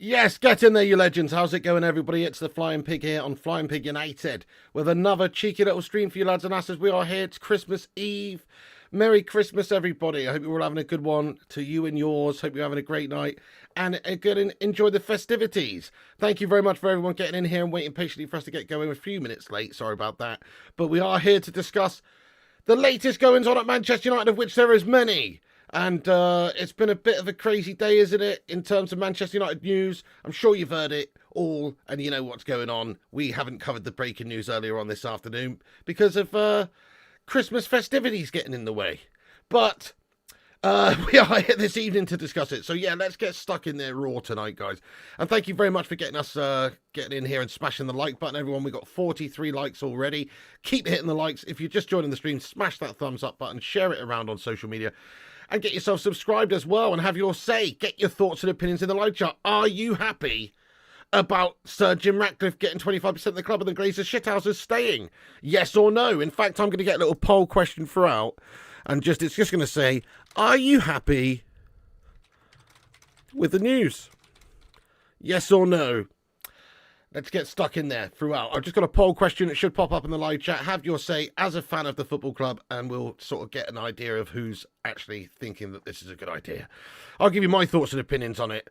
Yes, get in there, you legends. How's it going, everybody? It's the Flying Pig here on Flying Pig United with another cheeky little stream for you lads and asses. We are here. It's Christmas Eve. Merry Christmas, everybody. I hope you're all having a good one to you and yours. Hope you're having a great night and enjoy the festivities. Thank you very much for everyone getting in here and waiting patiently for us to get going. A few minutes late, sorry about that. But we are here to discuss the latest goings on at Manchester United, of which there is many. And it's been a bit of a crazy day, isn't it, in terms of Manchester United news? I'm sure you've heard it all, and you know what's going on. We haven't covered the breaking news earlier on this afternoon because of Christmas festivities getting in the way. But we are here this evening to discuss it. So, yeah, let's get stuck in there raw tonight, guys. And thank you very much for getting us getting in here and smashing the like button, everyone. We got 43 likes already. Keep hitting the likes. If you're just joining the stream, smash that thumbs up button. Share it around on social media. And get yourself subscribed as well and have your say. Get your thoughts and opinions in the live chat. Are you happy about Sir Jim Ratcliffe getting 25% of the club and the Glazers shithouses staying? Yes or no? In fact, I'm going to get a little poll question throughout. And it's just going to say, are you happy with the news? Yes or no? Let's get stuck in there throughout. I've just got a poll question. It should pop up in the live chat. Have your say as a fan of the football club, and we'll sort of get an idea of who's actually thinking that this is a good idea. I'll give you my thoughts and opinions on it.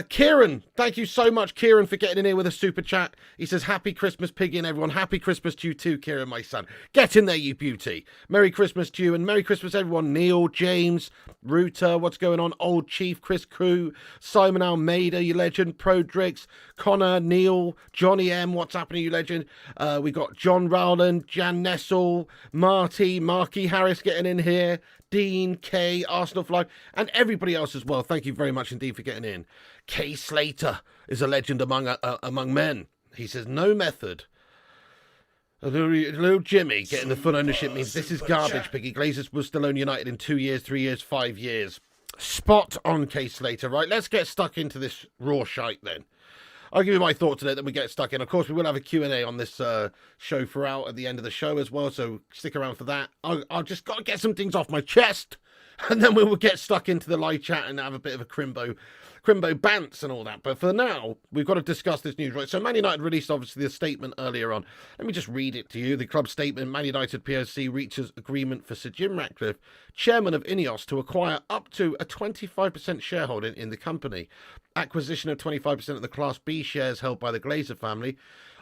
Kieran, thank you so much, Kieran, for getting in here with a super chat. He says, happy Christmas, Piggy, and everyone. Happy Christmas to you too, Kieran, my son. Get in there, you beauty. Merry Christmas to you, and Merry Christmas, everyone. Neil, James, Ruta, what's going on? Old Chief, Chris Crew, Simon Almeida, you legend. Prodrix, Connor, Neil, Johnny M, what's happening, you legend? We got John Rowland, Jan Nessel, Marky Harris getting in here. Dean, Kay, Arsenal for Life, and everybody else as well. Thank you very much indeed for getting in. Kay Slater is a legend among men. He says, no method. Little Jimmy getting the full ownership means this is garbage, Piggy. Glazers will still own United in 2 years, 3 years, 5 years. Spot on, Kay Slater. Right, let's get stuck into this raw shite then. I'll give you my thoughts on it, then we get stuck in. Of course, we will have a Q&A on this show throughout at the end of the show as well, so stick around for that. I'll just got to get some things off my chest, and then we will get stuck into the live chat and have a bit of a Crimbo bants and all that. But for now, we've got to discuss this news, right? So Man United released, obviously, the statement earlier on. Let me just read it to you. The club statement, Man United PLC reaches agreement for Sir Jim Ratcliffe, chairman of INEOS, to acquire up to a 25% shareholding in the company. Acquisition of 25% of the Class B shares held by the Glazer family.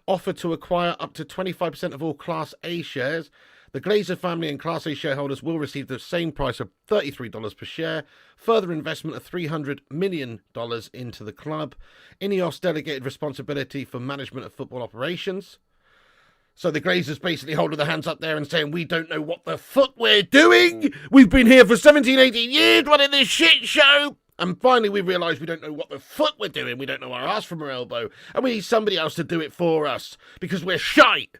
Offer to acquire up to 25% of all Class A shares. The Glazer family and Class A shareholders will receive the same price of $33 per share. Further investment of $300 million into the club. INEOS delegated responsibility for management of football operations. So the Glazers basically holding their hands up there and saying, we don't know what the fuck we're doing. We've been here for 17, 18 years running this shit show. And finally we realise we don't know what the fuck we're doing. We don't know our ass from our elbow. And we need somebody else to do it for us because we're shite.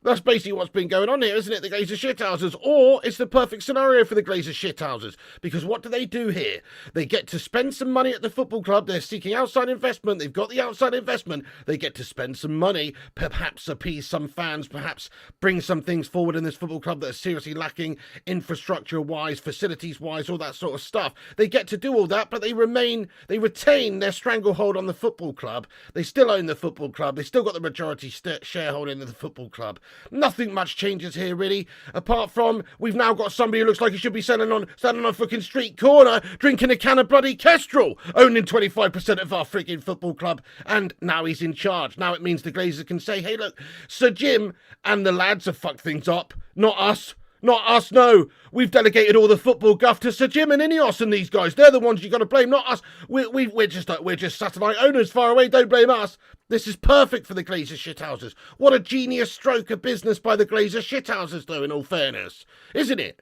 That's basically what's been going on here, isn't it? The Glazer shithouses. Or it's the perfect scenario for the Glazer shithouses. Because what do they do here? They get to spend some money at the football club. They're seeking outside investment. They've got the outside investment. They get to spend some money, perhaps appease some fans, perhaps bring some things forward in this football club that are seriously lacking infrastructure-wise, facilities-wise, all that sort of stuff. They get to do all that, but they retain their stranglehold on the football club. They still own the football club. They still got the majority shareholding in the football club. Nothing much changes here, really, apart from we've now got somebody who looks like he should be standing on a fucking street corner drinking a can of bloody Kestrel, owning 25% of our freaking football club, and now he's in charge. Now it means the Glazers can say, hey, look, Sir Jim and the lads have fucked things up, not us. Not us, no. We've delegated all the football guff to Sir Jim and Ineos and these guys. They're the ones you got to blame, not us. We're just satellite owners far away. Don't blame us. This is perfect for the Glazers shithouses. What a genius stroke of business by the Glazers shithouses, though, in all fairness. Isn't it?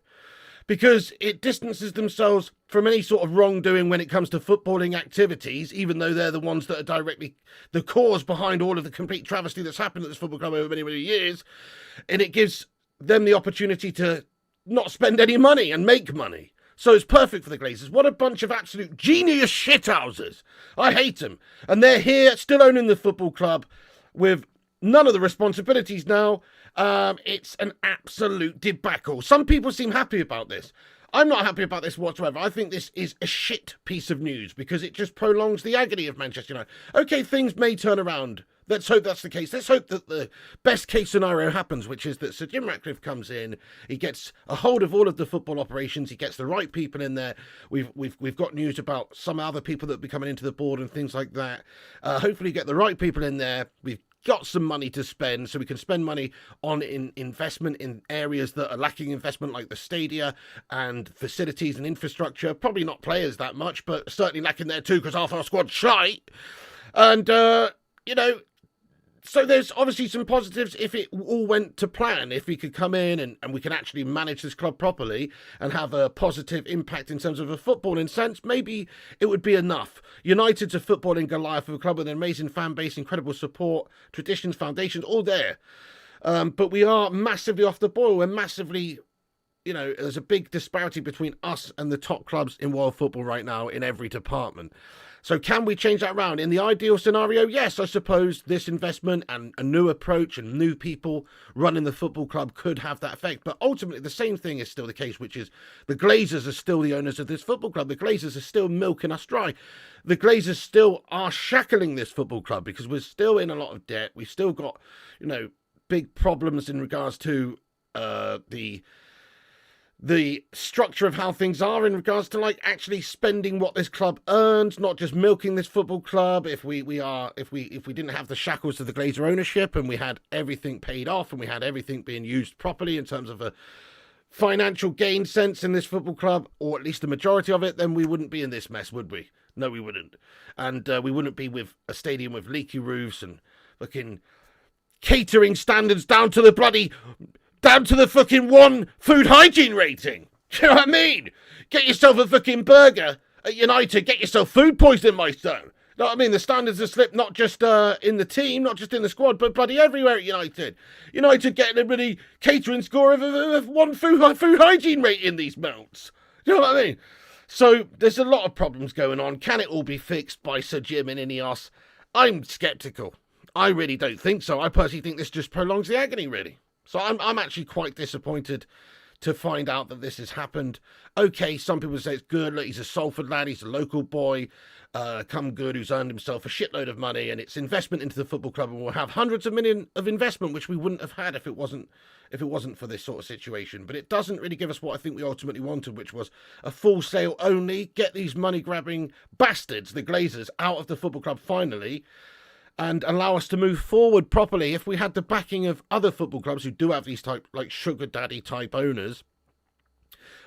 Because it distances themselves from any sort of wrongdoing when it comes to footballing activities, even though they're the ones that are directly the cause behind all of the complete travesty that's happened at this football club over many, many years. And it gives them the opportunity to not spend any money and make money. So it's perfect for the Glazers. What a bunch of absolute genius shithouses. I hate them. And they're here, still owning the football club, with none of the responsibilities now. It's an absolute debacle. Some people seem happy about this. I'm not happy about this whatsoever. I think this is a shit piece of news because it just prolongs the agony of Manchester United. Okay, things may turn around. Let's hope that's the case. Let's hope that the best case scenario happens, which is that Sir Jim Ratcliffe comes in, he gets a hold of all of the football operations, he gets the right people in there. We've got news about some other people that will be coming into the board and things like that. Hopefully get the right people in there. We've got some money to spend, so we can spend money on investment in areas that are lacking investment, like the stadia and facilities and infrastructure. Probably not players that much, but certainly lacking there too, because half our squad's shite. And, so there's obviously some positives if it all went to plan, if we could come in and we can actually manage this club properly and have a positive impact in terms of a footballing sense. Maybe it would be enough. United's a footballing Goliath of a club with an amazing fan base, incredible support, traditions, foundations, all there. But we are massively off the boil. We're massively, there's a big disparity between us and the top clubs in world football right now in every department. So can we change that around? In the ideal scenario, yes, I suppose this investment and a new approach and new people running the football club could have that effect. But ultimately, the same thing is still the case, which is the Glazers are still the owners of this football club. The Glazers are still milking us dry. The Glazers still are shackling this football club because we're still in a lot of debt. We've still got, big problems in regards to the structure of how things are in regards to actually spending what this club earns, not just milking this football club. If we didn't have the shackles of the Glazer ownership and we had everything paid off and we had everything being used properly in terms of a financial gain sense in this football club, or at least the majority of it, then we wouldn't be in this mess, would we? No, we wouldn't. And we wouldn't be with a stadium with leaky roofs and fucking catering standards down to the fucking one food hygiene rating. Do you know what I mean? Get yourself a fucking burger at United, get yourself food poisoning, my son. You know what I mean? The standards have slipped not just in the team, not just in the squad, but bloody everywhere at United. United getting a bloody catering score of one food hygiene rating these mounts. You know what I mean? So there's a lot of problems going on. Can it all be fixed by Sir Jim and Ineos? I'm sceptical. I really don't think so. I personally think this just prolongs the agony, really. So I'm actually quite disappointed to find out that this has happened. Okay, some people say it's good. Look, he's a Salford lad. He's a local boy, come good, who's earned himself a shitload of money, and it's investment into the football club, and we'll have hundreds of millions of investment, which we wouldn't have had if it wasn't for this sort of situation. But it doesn't really give us what I think we ultimately wanted, which was a full sale only, get these money-grabbing bastards, the Glazers, out of the football club finally, and allow us to move forward properly. If we had the backing of other football clubs who do have these type, sugar daddy type owners,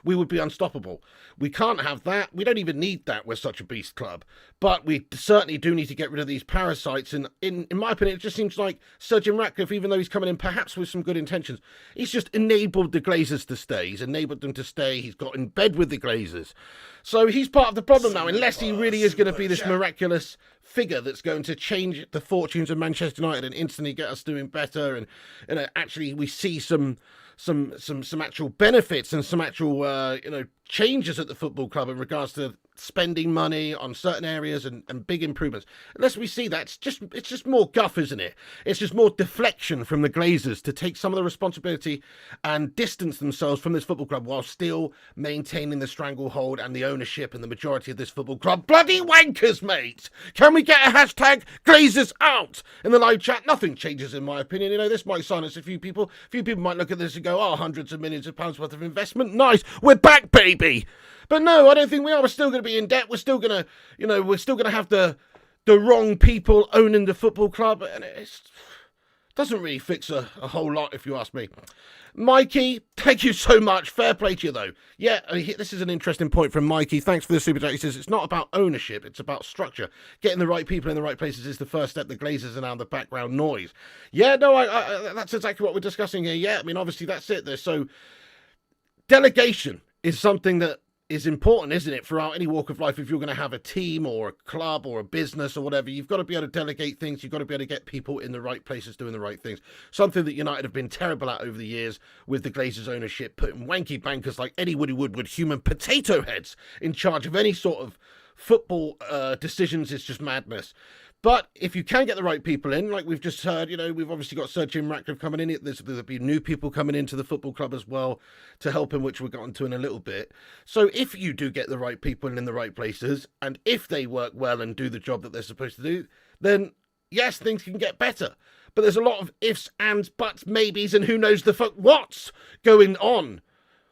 we would be unstoppable. We can't have that. We don't even need that. We're such a beast club. But we certainly do need to get rid of these parasites. And in my opinion, it just seems like Sir Jim Ratcliffe, even though he's coming in perhaps with some good intentions, he's just enabled the Glazers to stay. He's enabled them to stay. He's got in bed with the Glazers. So he's part of the problem now, unless he really is going to be this miraculous figure that's going to change the fortunes of Manchester United and instantly get us doing better. And actually we see some actual benefits and some actual changes at the football club in regards to spending money on certain areas and big improvements. Unless we see that, it's just more guff, isn't it? It's just more deflection from the Glazers to take some of the responsibility and distance themselves from this football club while still maintaining the stranglehold and the ownership and the majority of this football club. Bloody wankers, mate! Can we get a hashtag Glazers out in the live chat? Nothing changes in my opinion. This might silence a few people. A few people might look at this and go, oh, hundreds of millions of pounds worth of investment. Nice. We're back, baby. But no, I don't think we are. We're still going to be in debt. We're still going to, have the wrong people owning the football club. And it's Doesn't really fix a whole lot, if you ask me. Mikey, thank you so much. Fair play to you, though. Yeah, this is an interesting point from Mikey. Thanks for the super chat. He says it's not about ownership, it's about structure. Getting the right people in the right places is the first step. The Glazers are now the background noise. Yeah, no, that's exactly what we're discussing here. Yeah, I mean, obviously that's it. So delegation is something that is important, isn't it, throughout any walk of life? If you're going to have a team or a club or a business or whatever, you've got to be able to delegate things. You've got to be able to get people in the right places doing the right things. Something that United have been terrible at over the years with the Glazers ownership, putting wanky bankers like Eddie Woodward, human potato heads, in charge of any sort of football decisions. Is just madness. But if you can get the right people in, like we've just heard, we've obviously got Sir Jim Ratcliffe coming in. There'll be new people coming into the football club as well to help him, which we'll get onto in a little bit. So if you do get the right people in the right places, and if they work well and do the job that they're supposed to do, then yes, things can get better. But there's a lot of ifs, ands, buts, maybes, and who knows the fuck what's going on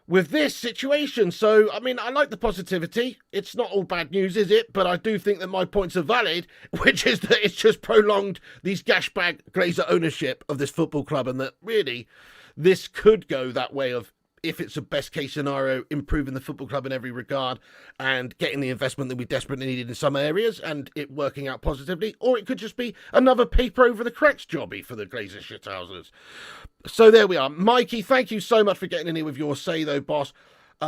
with this situation. So, I mean, I like the positivity. It's not all bad news, is it? But I do think that my points are valid, which is that it's just prolonged these gashbag Glazer ownership of this football club, and that really this could go that way of, if it's a best case scenario, improving the football club in every regard and getting the investment that we desperately needed in some areas and it working out positively, or it could just be another paper over the cracks jobby for the Glazer shithousers. So there we are. Mikey, thank you so much for getting in here with your say, though, boss.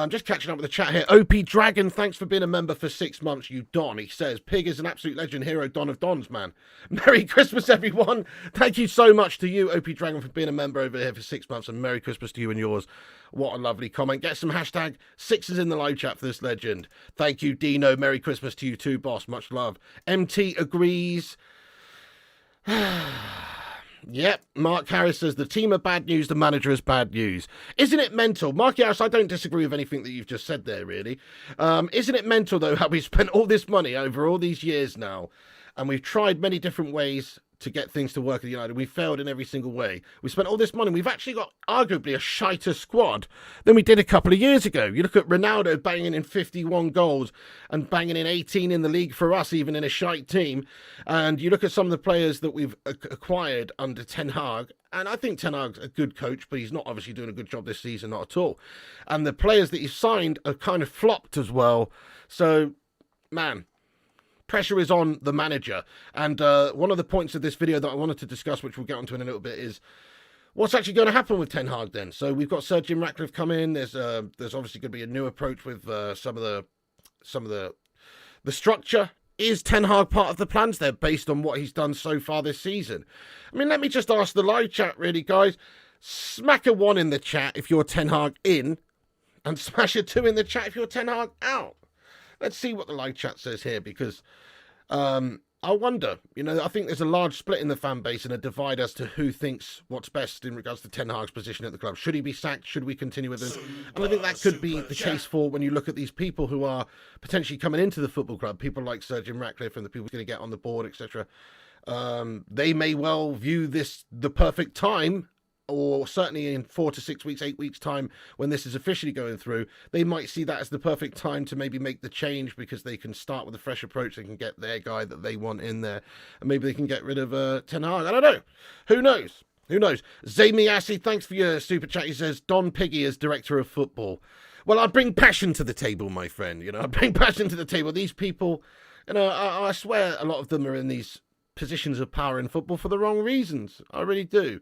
Just catching up with the chat here. OP Dragon, thanks for being a member for 6 months, you Don. He says, Pig is an absolute legend, hero, Don of Dons, man. Merry Christmas, everyone. Thank you so much to you, OP Dragon, for being a member over here for 6 months, and Merry Christmas to you and yours. What a lovely comment. Get some hashtag sixes in the live chat for this legend. Thank you, Dino. Merry Christmas to you too, boss. Much love. MT agrees. Yep, Mark Harris says the team are bad news, the manager is bad news. Isn't it mental? Mark Harris, I don't disagree with anything that you've just said there, really. Isn't it mental, though, how we spent all this money over all these years now, and we've tried many different ways to get things to work at United. We failed in every single way. We spent all this money. We've actually got arguably a shiter squad than we did a couple of years ago. You look at Ronaldo banging in 51 goals and banging in 18 in the league for us, even in a shite team. And you look at some of the players that we've acquired under Ten Hag, and I think Ten Hag's a good coach, but he's not obviously doing a good job this season, not at all. And the players that he's signed are kind of flopped as well. So, man, pressure is on the manager. And one of the points of this video that I wanted to discuss, which we'll get onto in a little bit, is what's actually going to happen with Ten Hag then. So we've got Sir Jim Ratcliffe come in. There's obviously going to be a new approach with some of the structure. Is Ten Hag part of the plans there based on what he's done so far this season? I mean, let me just ask the live chat, really, guys. Smack a 1 in the chat if you're Ten Hag in, and smash a 2 in the chat if you're Ten Hag out. Let's see what the live chat says here, because I wonder, I think there's a large split in the fan base and a divide as to who thinks what's best in regards to Ten Hag's position at the club. Should he be sacked? Should we continue with him? And I think that could be the case for when you look at these people who are potentially coming into the football club, people like Sir Jim Ratcliffe and the people who are going to get on the board, etc. They may well view this the perfect time, or certainly in 4 to 6 weeks, 8 weeks time, when this is officially going through, they might see that as the perfect time to maybe make the change, because they can start with a fresh approach. They can get their guy that they want in there, and maybe they can get rid of Ten Hag. I don't know. Who knows? Who knows? Zaymiasi, thanks for your super chat. He says, Don Piggy as director of football. Well, I bring passion to the table, my friend. I bring passion to the table. These people, I swear a lot of them are in these positions of power in football for the wrong reasons. I really do.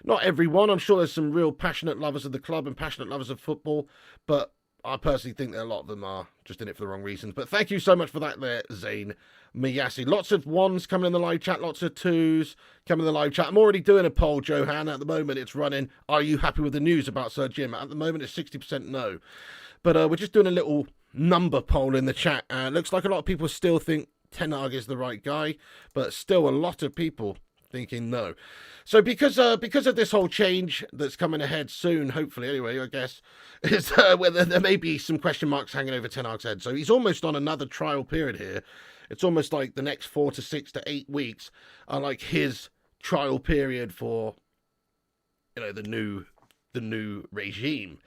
Not everyone. I'm sure there's some real passionate lovers of the club and passionate lovers of football, but I personally think that a lot of them are just in it for the wrong reasons. But thank you so much for that there, Zane Miyasi. Lots of 1s coming in the live chat, lots of 2s coming in the live chat. I'm already doing a poll, Johan. At the moment, it's running, are you happy with the news about Sir Jim? At the moment, it's 60% no. But we're just doing a little number poll in the chat. Looks like a lot of people still think Ten Hag is the right guy, but still a lot of people thinking no. So because of this whole change that's coming ahead soon, hopefully anyway, I guess, is whether there may be some question marks hanging over Ten Hag's head. So he's almost on another trial period here. It's almost like the next 4 to 6 to 8 weeks are like his trial period for, the new regime.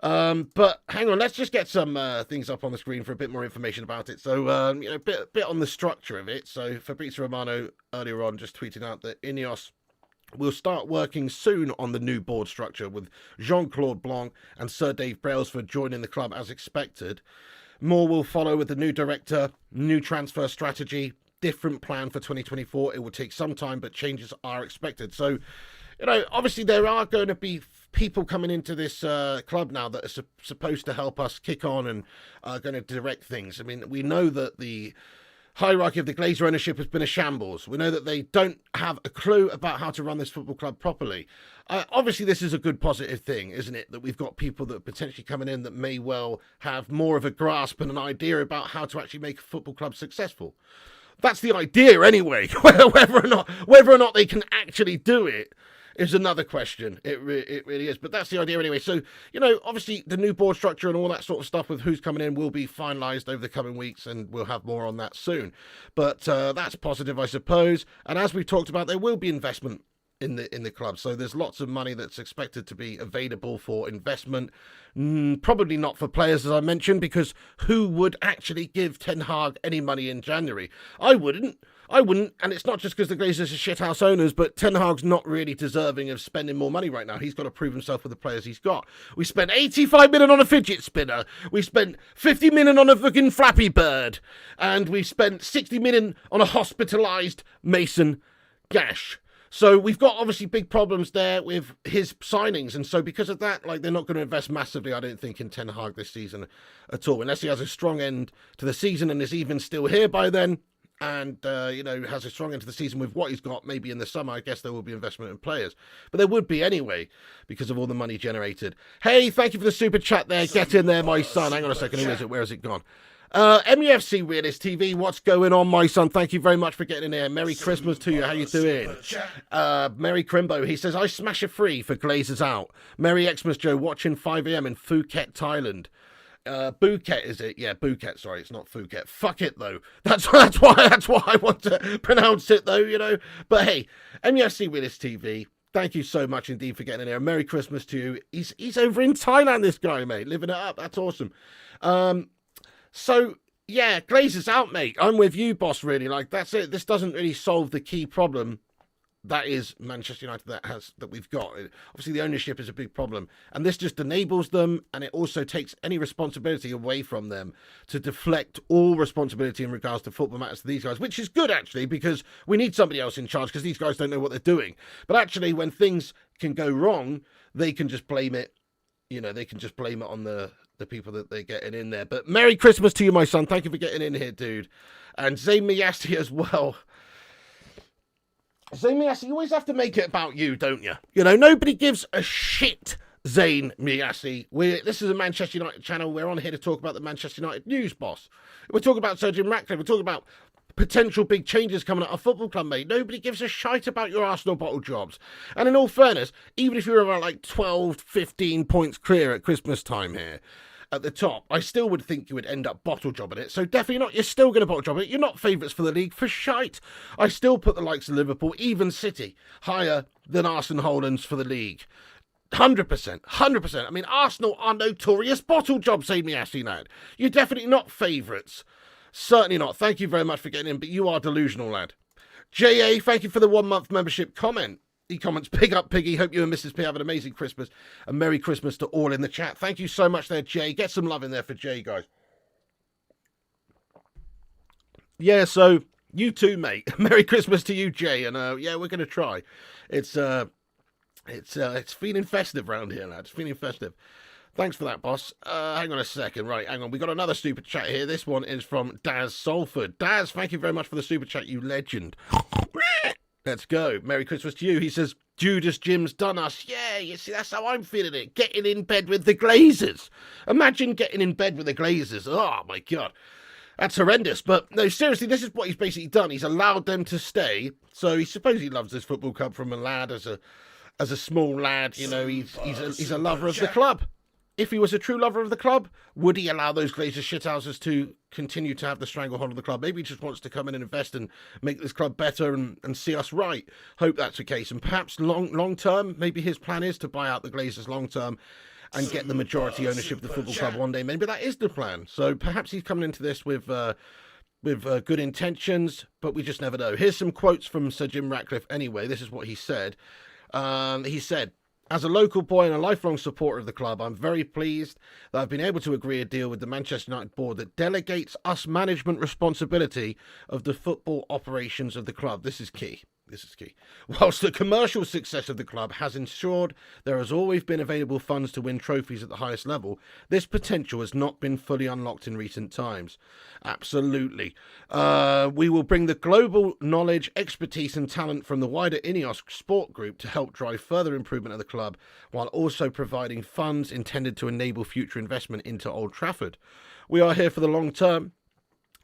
But hang on, let's just get some things up on the screen for a bit more information about it. So, a bit on the structure of it. So Fabrizio Romano earlier on just tweeting out that Ineos We'll start working soon on the new board structure with Jean-Claude Blanc and Sir Dave Brailsford joining the club as expected. More will follow with the new director, new transfer strategy, different plan for 2024. It will take some time, but changes are expected. So, obviously there are going to be people coming into this club now that are supposed to help us kick on and are going to direct things. I mean, we know that the hierarchy of the Glazer ownership has been a shambles. We know that they don't have a clue about how to run this football club properly. Obviously, this is a good positive thing, isn't it? That we've got people that are potentially coming in that may well have more of a grasp and an idea about how to actually make a football club successful. That's the idea anyway. whether or not they can actually do it is another question. It really is. But that's the idea anyway. So, obviously the new board structure and all that sort of stuff with who's coming in will be finalised over the coming weeks, and we'll have more on that soon. But that's positive, I suppose. And as we've talked about, there will be investment in the club. So there's lots of money that's expected to be available for investment. Probably not for players, as I mentioned, because who would actually give Ten Hag any money in January? I wouldn't. And it's not just because the Glazers are shithouse owners, but Ten Hag's not really deserving of spending more money right now. He's got to prove himself with the players he's got. We spent 85 million on a fidget spinner. We spent 50 million on a fucking Flappy Bird. And we spent 60 million on a hospitalised Mason Gash. So we've got obviously big problems there with his signings. And so because of that, they're not going to invest massively, I don't think, in Ten Hag this season at all. Unless he has a strong end to the season and is even still here by then. And, has a strong end to the season with what he's got. Maybe in the summer, I guess there will be investment in players. But there would be anyway, because of all the money generated. Hey, thank you for the super chat there. Get in there, my son. Hang on a second. Who is it? Where has it gone? MUFC Realist TV, what's going on, my son? Thank you very much for getting in here. Merry Christmas to you. How you doing? Merry Crimbo, he says, I smash a free for Glazers out. Merry Xmas Joe, watching 5 a.m. in Phuket, Thailand. Phuket, is it? Yeah, Phuket. Sorry, it's not Phuket. Fuck it though. That's why I want to pronounce it though. But hey, MUFC Realist TV. Thank you so much indeed for getting in here. Merry Christmas to you. He's over in Thailand, this guy, mate, living it up. That's awesome. So yeah, Glazers out, mate. I'm with you, boss. Really, that's it. This doesn't really solve the key problem. That is Manchester United that we've got. Obviously, the ownership is a big problem. And this just enables them, and it also takes any responsibility away from them to deflect all responsibility in regards to football matters to these guys, which is good, actually, because we need somebody else in charge because these guys don't know what they're doing. But actually, when things can go wrong, they can just blame it. They can just blame it on the people that they're getting in there. But Merry Christmas to you, my son. Thank you for getting in here, dude. And Zayn Miyasi as well. Zayn Miyasi, you always have to make it about you, don't you? Nobody gives a shit, Zayn Miyasi. This is a Manchester United channel. We're on here to talk about the Manchester United news, boss. We're talking about Sir Jim Ratcliffe. We're talking about potential big changes coming at our football club, mate. Nobody gives a shite about your Arsenal bottle jobs. And in all fairness, even if you're around 12, 15 points clear at Christmas time here, at the top, I still would think you would end up bottle jobbing it. So definitely not. You're still going to bottle job it. You're not favourites for the league for shite. I still put the likes of Liverpool, even City, higher than Arsenal Hollands for the league. 100%. 100%. I mean, Arsenal are notorious bottle jobs, say me, Ashley Nad. You're definitely not favourites. Certainly not. Thank you very much for getting in, but you are delusional, lad. J.A., thank you for the 1 month membership comment. He comments, "Big up, Piggy. Hope you and Mrs. P have an amazing Christmas. And Merry Christmas to all in the chat." Thank you so much there, Jay. Get some love in there for Jay, guys. Yeah, so you too, mate. Merry Christmas to you, Jay. And yeah, we're going to try. It's feeling festive round here, lads. Feeling festive. Thanks for that, boss. Hang on a second. Right, hang on. We got another super chat here. This one is from Daz Salford. Daz, thank you very much for the super chat, you legend. Let's go. Merry Christmas to you. He says, Judas Jim's done us. Yeah, you see, that's how I'm feeling it. Getting in bed with the Glazers. Imagine getting in bed with the Glazers. Oh, my God. That's horrendous. But no, seriously, this is what he's basically done. He's allowed them to stay. So he supposedly loves this football club from a lad, as a small lad. He's a lover of the club. If he was a true lover of the club, would he allow those Glazer shithouses to continue to have the stranglehold of the club? Maybe he just wants to come in and invest and make this club better and see us right. Hope that's the case. And perhaps long term, maybe his plan is to buy out the Glazers long term and get the majority ownership of the football club one day. Maybe that is the plan. So perhaps he's coming into this with with good intentions, but we just never know. Here's some quotes from Sir Jim Ratcliffe anyway. This is what he said. He said, "As a local boy and a lifelong supporter of the club, I'm very pleased that I've been able to agree a deal with the Manchester United board that delegates us management responsibility of the football operations of the club." This is key. This is key. "Whilst the commercial success of the club has ensured there has always been available funds to win trophies at the highest level, this potential has not been fully unlocked in recent times." Absolutely. "We will bring the global knowledge, expertise and talent from the wider Ineos sport group to help drive further improvement of the club, while also providing funds intended to enable future investment into Old Trafford. We are here for the long term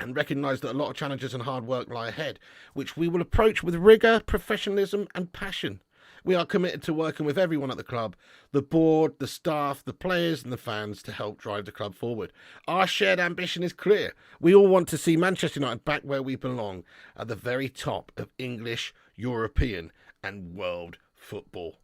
and recognise that a lot of challenges and hard work lie ahead, which we will approach with rigour, professionalism and passion. We are committed to working with everyone at the club, the board, the staff, the players and the fans to help drive the club forward. Our shared ambition is clear. We all want to see Manchester United back where we belong, at the very top of English, European and world football."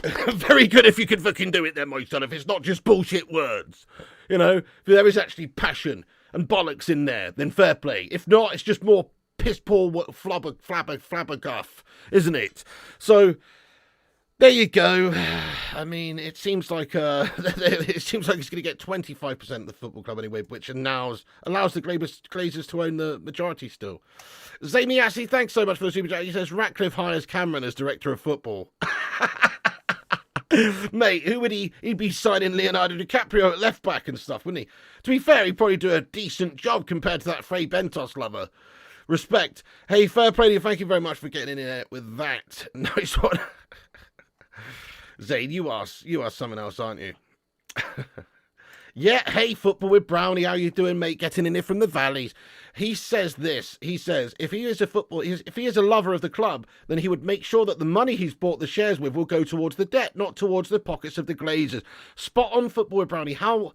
Very good if you can fucking do it then, my son, if it's not just bullshit words. You know, if there is actually passion and bollocks in there, then fair play. If not, it's just more piss-poor flabberguff, isn't it? So, there you go. I mean, it seems like it's going to get 25% of the football club anyway, which allows the Glazers to own the majority still. Zany Assy, thanks so much for the super chat. He says, "Ratcliffe hires Cameron as director of football." Mate, who would he? He'd be signing Leonardo DiCaprio at left back and stuff, wouldn't he? To be fair, he'd probably do a decent job compared to that Frey Bentos lover. Respect. Hey, fair play to you. Thank you very much for getting in there with that. Nice one. Zaid, you are someone else, aren't you? Yeah, hey, football with Brownie, how you doing, mate? Getting in here from the valleys. He says this. He says, if he is a lover of the club, then he would make sure that the money he's bought the shares with will go towards the debt, not towards the pockets of the Glazers. Spot on, football with Brownie. How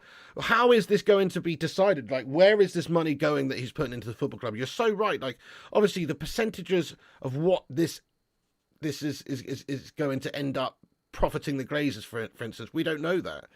is this going to be decided? Like, where is this money going that he's putting into the football club? You're so right. Like, obviously, the percentages of what this is going to end up profiting the Glazers, for instance, we don't know that.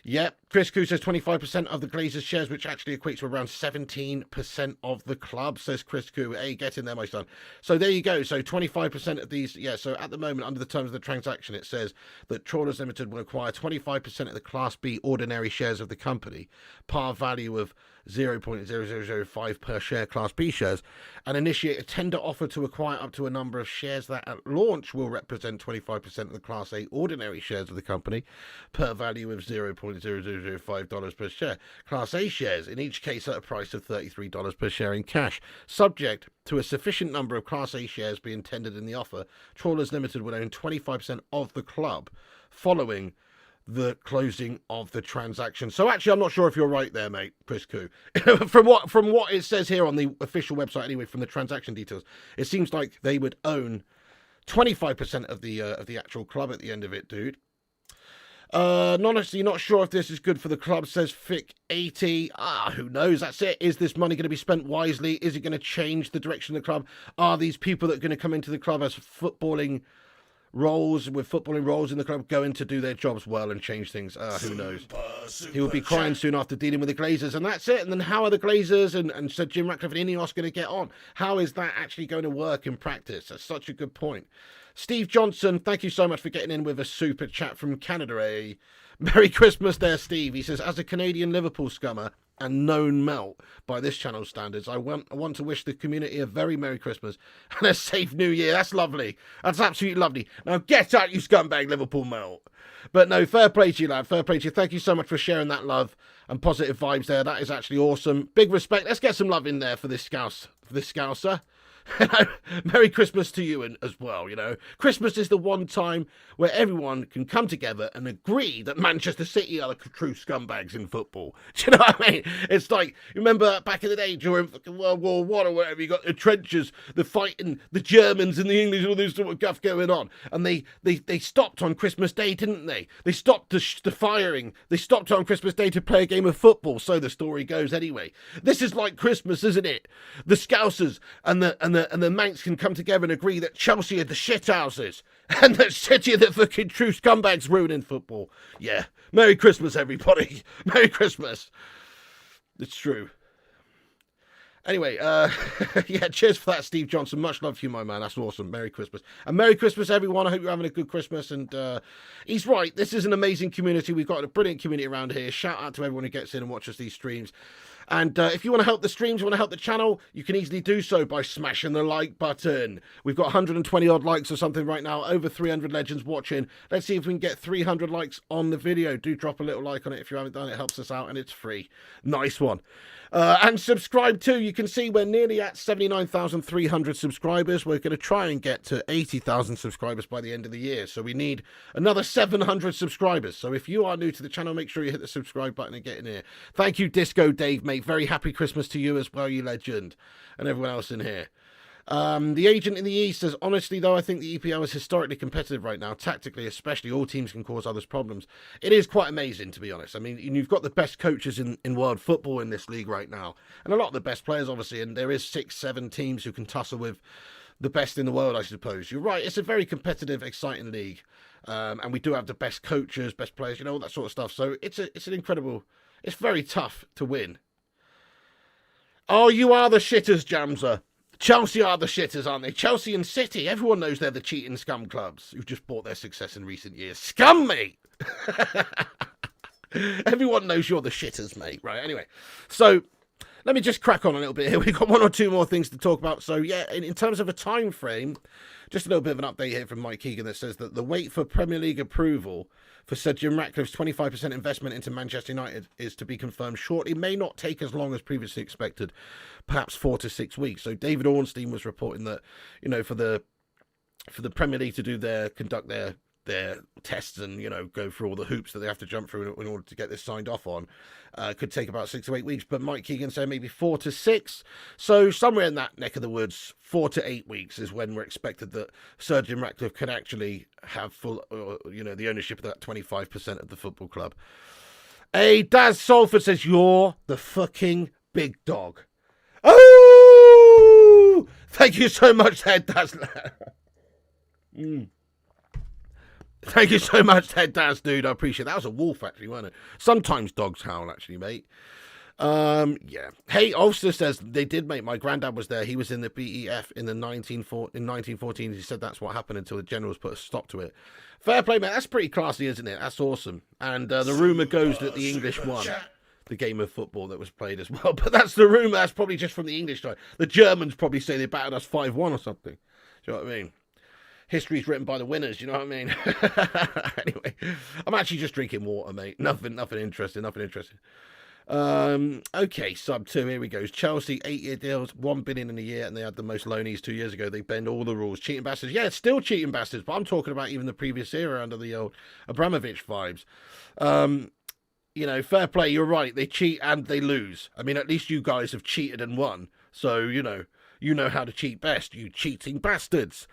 Yep, Chris Koo says 25% of the Glazers shares, which actually equates to around 17% of the club, says Chris Koo. Hey, get in there, my son. So there you go. So 25% of these, yeah, so at the moment, under the terms of the transaction, it says that Trawlers Limited will acquire 25% of the Class B ordinary shares of the company, par value of 0.0005 per share Class B shares, and initiate a tender offer to acquire up to a number of shares that at launch will represent 25% of the Class A ordinary shares of the company, per value of $0.0005 per share. Class A shares, in each case at a price of $33 per share in cash. Subject to a sufficient number of Class A shares being tendered in the offer, Trawlers Limited would own 25% of the club following the closing of the transaction. So actually, I'm not sure if you're right there, mate, Chris Koo. from what it says here on the official website, anyway, from the transaction details, it seems like they would own 25% of the actual club at the end of it, dude. Honestly, not sure if this is good for the club, says Fick80. Who knows? That's it. Is this money going to be spent wisely? Is it going to change the direction of the club? Are these people that are going to come into the club as footballing roles in the club going to do their jobs well and change things? Who knows? He will be crying soon after dealing with the Glazers, and that's it. And then how are the Glazers and Sir Jim Ratcliffe and Ineos going to get on? How is that actually going to work in practice? That's such a good point. Steve Johnson, thank you so much for getting in with a super chat from Canada. Merry Christmas there, Steve. He says, as a Canadian Liverpool scummer and known melt by this channel's standards, I want to wish the community a very Merry Christmas and a safe New Year. That's lovely. That's absolutely lovely. Now get out, you scumbag Liverpool melt. But no, fair play to you, lad. Fair play to you. Thank you so much for sharing that love and positive vibes there. That is actually awesome. Big respect. Let's get some love in there for this Scouser. Merry Christmas to you as well, you know. Christmas is the one time where everyone can come together and agree that Manchester City are the true scumbags in football. Do you know what I mean? It's like, remember back in the day during World War I or whatever, you got the trenches, the fighting, the Germans and the English, all this sort of guff going on. And they stopped on Christmas Day, didn't they? They stopped the firing. They stopped on Christmas Day to play a game of football, so the story goes anyway. This is like Christmas, isn't it? The Scousers and the the Manx can come together and agree that Chelsea are the shithouses and that City are the fucking true scumbags ruining football. Yeah. Merry Christmas, everybody. Merry Christmas. It's true. Anyway, yeah, cheers for that, Steve Johnson. Much love to you, my man. That's awesome. Merry Christmas. And Merry Christmas, everyone. I hope you're having a good Christmas. And he's right. This is an amazing community. We've got a brilliant community around here. Shout out to everyone who gets in and watches these streams. And if you want to help the streams, you want to help the channel, you can easily do so by smashing the like button. We've got 120 odd likes or something right now, over 300 legends watching. Let's see if we can get 300 likes on the video. Do drop a little like on it if you haven't done it. It helps us out and it's free. Nice one. And subscribe too. You can see we're nearly at 79,300 subscribers. We're going to try and get to 80,000 subscribers by the end of the year. So we need another 700 subscribers. So if you are new to the channel, make sure you hit the subscribe button and get in here. Thank you, Disco Dave, mate. Very happy Christmas to you as well, you legend, and everyone else in here. The agent in the East says, honestly, though, I think the EPL is historically competitive right now. Tactically, especially, all teams can cause others problems. It is quite amazing, to be honest. I mean, you've got the best coaches in world football in this league right now. And a lot of the best players, obviously. And there is 6, 7 teams who can tussle with the best in the world, I suppose. You're right. It's a very competitive, exciting league. And we do have the best coaches, best players, you know, all that sort of stuff. So it's an incredible... It's very tough to win. Oh, you are the shitters, Jamser. Chelsea are the shitters, aren't they? Chelsea and City. Everyone knows they're the cheating scum clubs who've just bought their success in recent years. Scum, mate! Everyone knows you're the shitters, mate. Right, anyway. So, let me just crack on a little bit here. We've got 1 or 2 more things to talk about. So, yeah, in terms of a time frame, just a little bit of an update here from Mike Keegan that says that the wait for Premier League approval for Sir Jim Ratcliffe's 25% investment into Manchester United is to be confirmed shortly. It may not take as long as previously expected, perhaps 4 to 6 weeks. So David Ornstein was reporting that, you know, for the Premier League to conduct their tests and, you know, go through all the hoops that they have to jump through in order to get this signed off on, could take about 6 to 8 weeks. But Mike Keegan said maybe 4 to 6. So somewhere in that neck of the woods, 4 to 8 weeks is when we're expected that Sir Jim Ratcliffe can actually have full, you know, the ownership of that 25% of the football club. Hey, Daz Salford says, you're the fucking big dog. Oh! Thank you so much, Ted Daz. Thank you so much, Ted Daz, dude. I appreciate it. That was a wolf, actually, wasn't it? Sometimes dogs howl, actually, mate. Yeah. Hey, Ulster says they did, mate. My granddad was there. He was in the BEF in 1914. He said that's what happened until the generals put a stop to it. Fair play, mate. That's pretty classy, isn't it? That's awesome. And the rumour goes that the English won the game of football that was played as well. But that's the rumour. That's probably just from the English side. The Germans probably say they battered us 5-1 or something. Do you know what I mean? History's written by the winners, you know what I mean? Anyway, I'm actually just drinking water, mate. Nothing interesting. Okay, sub 2, here we go. Chelsea, 8-year deals, 1 billion in a year, and they had the most loanees 2 years ago. They bend all the rules. Cheating bastards. Yeah, it's still cheating bastards, but I'm talking about even the previous era under the old Abramovich vibes. You know, fair play, you're right. They cheat and they lose. I mean, at least you guys have cheated and won. So, you know how to cheat best, you cheating bastards.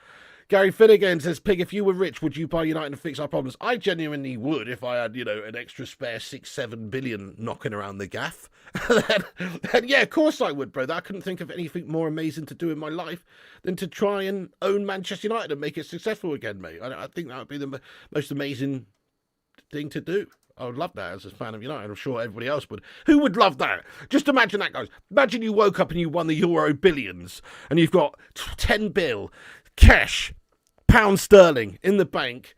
Gary Finnegan says, Pig, if you were rich, would you buy United and fix our problems? I genuinely would if I had, you know, an extra spare 6-7 billion knocking around the gaff. then, yeah, of course I would, bro. I couldn't think of anything more amazing to do in my life than to try and own Manchester United and make it successful again, mate. I think that would be the most amazing thing to do. I would love that as a fan of United. I'm sure everybody else would. Who would love that? Just imagine that, guys. Imagine you woke up and you won the Euro billions and you've got 10 bill cash, pound sterling in the bank.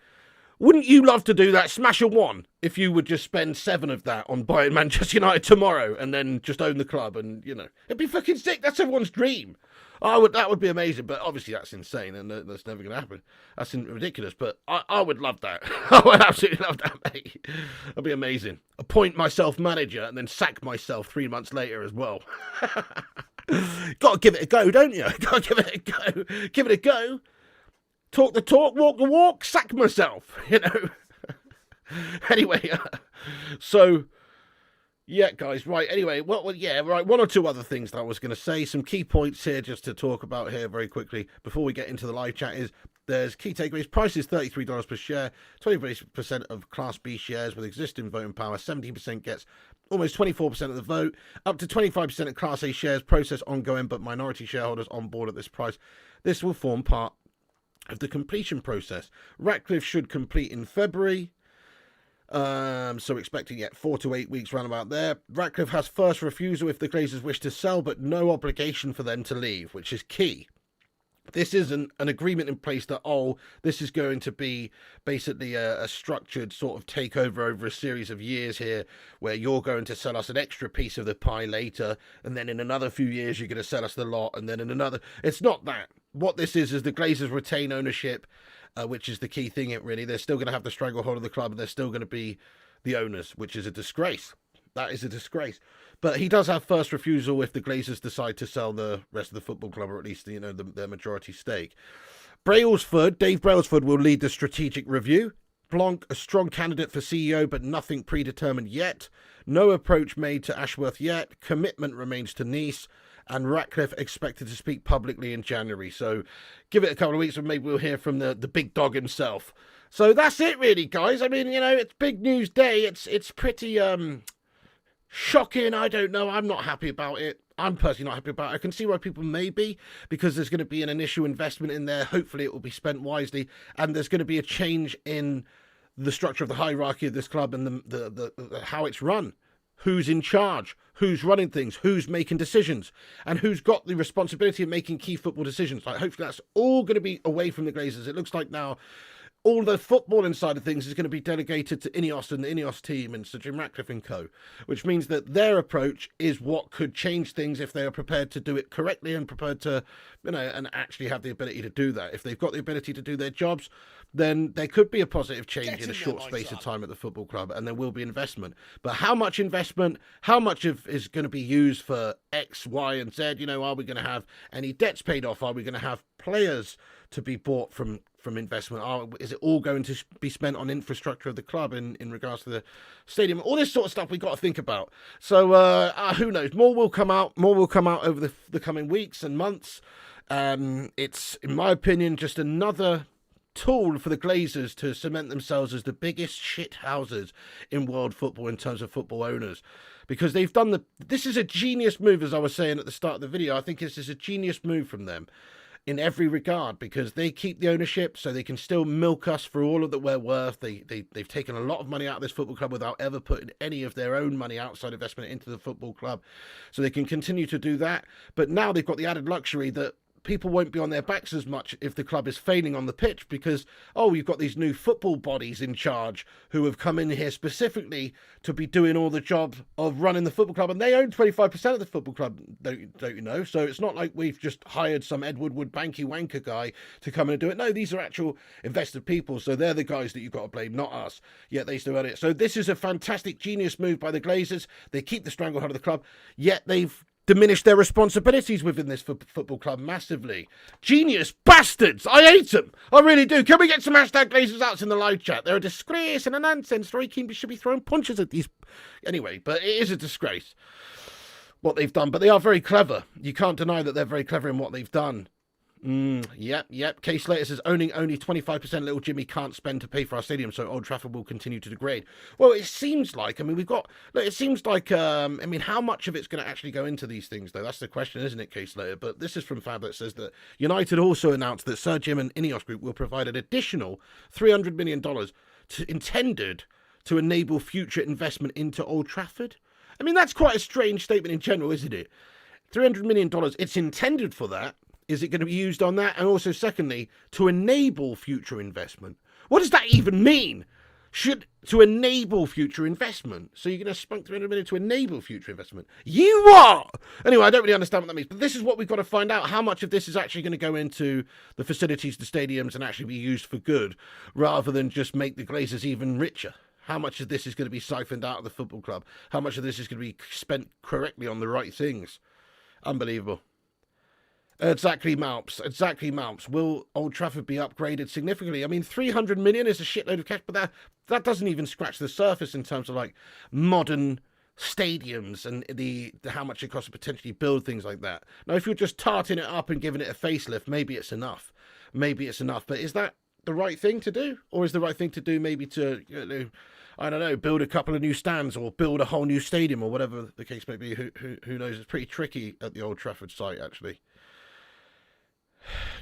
Wouldn't you love to do that? Smash a 1 if you would just spend 7 of that on buying Manchester United tomorrow and then just own the club and, you know, it'd be fucking sick. That's everyone's dream. That would be amazing, but obviously that's insane and that's never going to happen. That's ridiculous, but I would love that. I would absolutely love that, mate. That'd be amazing. Appoint myself manager and then sack myself 3 months later as well. Got to give it a go, don't you? Got to give it a go. Give it a go. Talk the talk, walk the walk, sack myself, you know. Anyway, so, yeah, guys, right, anyway, well, yeah, right, 1 or 2 other things that I was going to say. Some key points here just to talk about here very quickly before we get into the live chat is there's key takeaways. Price is $33 per share, 20% of Class B shares with existing voting power, 17% gets almost 24% of the vote, up to 25% of Class A shares, process ongoing, but minority shareholders on board at this price. This will form part of the completion process. Ratcliffe should complete in February. So expecting 4 to 8 weeks round about there. Ratcliffe has first refusal if the Glazers wish to sell, but no obligation for them to leave, which is key. This isn't an agreement in place that, this is going to be basically a structured sort of takeover over a series of years here, where you're going to sell us an extra piece of the pie later, and then in another few years you're going to sell us the lot, and then in another... It's not that. What this is the Glazers retain ownership, which is the key thing, really. They're still going to have the stranglehold of the club, and they're still going to be the owners, which is a disgrace. That is a disgrace. But he does have first refusal if the Glazers decide to sell the rest of the football club, or at least, their majority stake. Dave Brailsford will lead the strategic review. Blanc, a strong candidate for CEO, but nothing predetermined yet. No approach made to Ashworth yet. Commitment remains to Nice. And Ratcliffe expected to speak publicly in January. So give it a couple of weeks and maybe we'll hear from the big dog himself. So that's it really, guys. I mean, it's big news day. It's pretty shocking. I don't know. I'm not happy about it. I'm personally not happy about it. I can see why people may be, because there's going to be an initial investment in there. Hopefully it will be spent wisely. And there's going to be a change in the structure of the hierarchy of this club and the how it's run. Who's in charge, who's running things, who's making decisions, and who's got the responsibility of making key football decisions. Hopefully that's all going to be away from the Glazers. It looks like now all the footballing side of things is going to be delegated to Ineos and the Ineos team and Sir Jim Ratcliffe and co, which means that their approach is what could change things if they are prepared to do it correctly and prepared to, and actually have the ability to do that. If they've got the ability to do their jobs, then there could be a positive change in a short space of time at the football club, and there will be investment. But how much investment, how much of is going to be used for X, Y, and Z? Are we going to have any debts paid off? Are we going to have players to be bought from investment? Is it all going to be spent on infrastructure of the club in regards to the stadium? All this sort of stuff we've got to think about. So who knows? More will come out. More will come out over the coming weeks and months. It's, in my opinion, just another tool for the Glazers to cement themselves as the biggest shit houses in world football in terms of football owners, because they've done this is a genius move, as I was saying at the start of the video. I think this is a genius move from them in every regard, because they keep the ownership so they can still milk us for all of that we're worth. They've taken a lot of money out of this football club without ever putting any of their own money, outside investment, into the football club, so they can continue to do that. But now they've got the added luxury that people won't be on their backs as much if the club is failing on the pitch, because, you've got these new football bodies in charge who have come in here specifically to be doing all the job of running the football club, and they own 25% of the football club, don't you know? So it's not like we've just hired some Ed Woodward banky wanker guy to come in and do it. No, these are actual invested people, so they're the guys that you've got to blame, not us. Yet they still own it. So this is a fantastic, genius move by the Glazers. They keep the stranglehold of the club, yet they've diminish their responsibilities within this football club massively. Genius bastards! I hate them. I really do. Can we get some hashtag Glazers outs in the live chat? They're a disgrace and a nonsense. Roy Keane should be throwing punches at these. Anyway, but it is a disgrace what they've done. But they are very clever. You can't deny that they're very clever in what they've done. Yep. Kay Slater says, owning only 25%, little Jimmy can't spend to pay for our stadium, so Old Trafford will continue to degrade. Well, it seems like, how much of it's going to actually go into these things, though? That's the question, isn't it, Kay Slater? But this is from Fab that says that United also announced that Sir Jim and Ineos Group will provide an additional $300 million intended to enable future investment into Old Trafford. I mean, that's quite a strange statement in general, isn't it? $300 million, it's intended for that. Is it going to be used on that? And also, secondly, to enable future investment. What does that even mean? To enable future investment. So you're going to spunk 300 million to enable future investment. You are! Anyway, I don't really understand what that means. But this is what we've got to find out. How much of this is actually going to go into the facilities, the stadiums, and actually be used for good, rather than just make the Glazers even richer. How much of this is going to be siphoned out of the football club? How much of this is going to be spent correctly on the right things? Unbelievable. Exactly, Malps. Will Old Trafford be upgraded significantly? I mean, 300 million is a shitload of cash, but that doesn't even scratch the surface in terms of like modern stadiums and the how much it costs to potentially build things like that. Now, if you're just tarting it up and giving it a facelift, maybe it's enough. But is that the right thing to do? Or is the right thing to do maybe to, I don't know, build a couple of new stands or build a whole new stadium or whatever the case may be. Who knows? It's pretty tricky at the Old Trafford site, actually.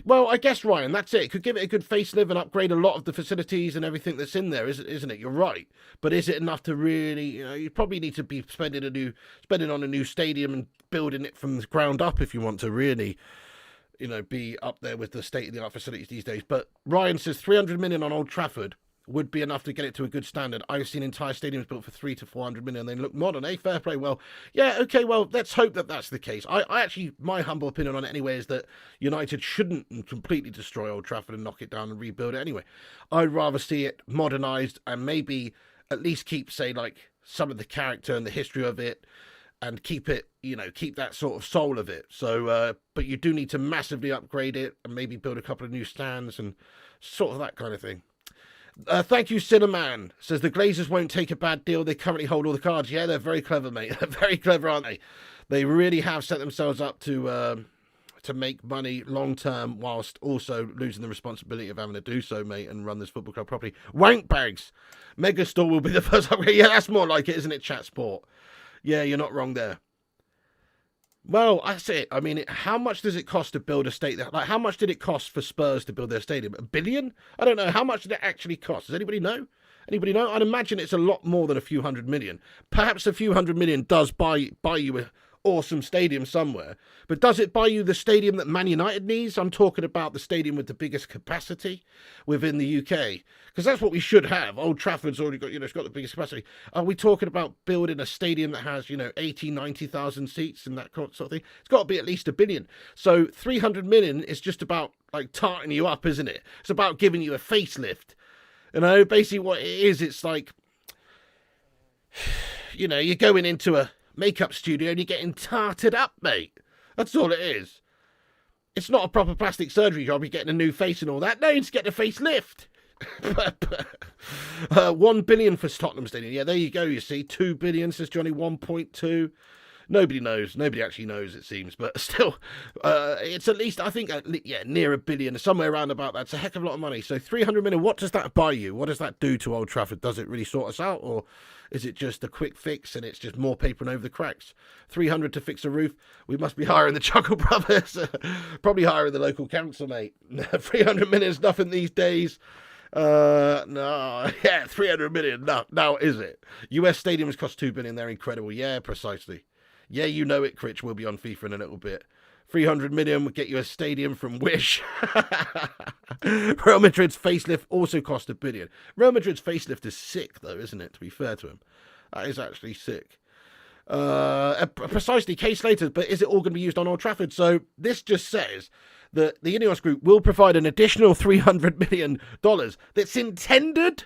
Well, I guess, Ryan, that's it. It could give it a good facelift and upgrade a lot of the facilities and everything that's in there, isn't it? You're right. But is it enough to really, you probably need to be spending on a new stadium and building it from the ground up if you want to really, be up there with the state-of-the-art facilities these days. But Ryan says 300 million on Old Trafford would be enough to get it to a good standard. I've seen entire stadiums built for 300 to 400 million. They look modern, eh? Fair play. Well, yeah, okay, well, let's hope that that's the case. I actually, my humble opinion on it anyway is that United shouldn't completely destroy Old Trafford and knock it down and rebuild it anyway. I'd rather see it modernised and maybe at least keep, say, like, some of the character and the history of it and keep it, keep that sort of soul of it. So, but you do need to massively upgrade it and maybe build a couple of new stands and sort of that kind of thing. Thank you, Cinnamon. Says the Glazers won't take a bad deal. They currently hold all the cards. Yeah, they're very clever, mate. They're very clever, aren't they? They really have set themselves up to make money long term, whilst also losing the responsibility of having to do so, mate, and run this football club properly. Wank bags. Megastore will be the first upgrade. Yeah, that's more like it, isn't it, Chat Sport? Yeah, you're not wrong there. Well, that's it. I mean, how much does it cost to build a stadium? Like, how much did it cost for Spurs to build their stadium? $1 billion? I don't know. How much did it actually cost? Does anybody know? Anybody know? I'd imagine it's a lot more than a few hundred million. Perhaps a few hundred million does buy you a awesome stadium somewhere. But does it buy you the stadium that Man United needs? I'm talking about the stadium with the biggest capacity within the UK. Because that's what we should have. Old Trafford's already got, it's got the biggest capacity. Are we talking about building a stadium that has, 80, 90,000 seats and that sort of thing? It's got to be at least $1 billion. So 300 million is just about like tarting you up, isn't it? It's about giving you a facelift. Basically what it is, it's like, you're going into a makeup studio and you're getting tarted up, mate. That's all it is. It's not a proper plastic surgery job. You're getting a new face and all that. No, you just get a facelift. 1 billion for Tottenham Stadium. Yeah, there you go. You see, 2 billion, says Johnny. 1.2. Nobody knows. Nobody actually knows, it seems. But still, it's at least, I think, near $1 billion, somewhere around about that. It's a heck of a lot of money. So 300 million, what does that buy you? What does that do to Old Trafford? Does it really sort us out? Or is it just a quick fix and it's just more papering over the cracks? 300 to fix a roof? We must be hiring the Chuckle Brothers. Probably hiring the local council, mate. 300 million is nothing these days. No, yeah, 300 million. No, now is it? US stadiums cost 2 billion. They're incredible. Yeah, precisely. Yeah, you know it, Critch. Will be on FIFA in a little bit. 300 million would get you a stadium from Wish. Real Madrid's facelift also cost $1 billion. Real Madrid's facelift is sick, though, isn't it? To be fair to him, that is actually sick. Precisely, case later, but is it all going to be used on Old Trafford? So this just says that the Ineos Group will provide an additional $300 million that's intended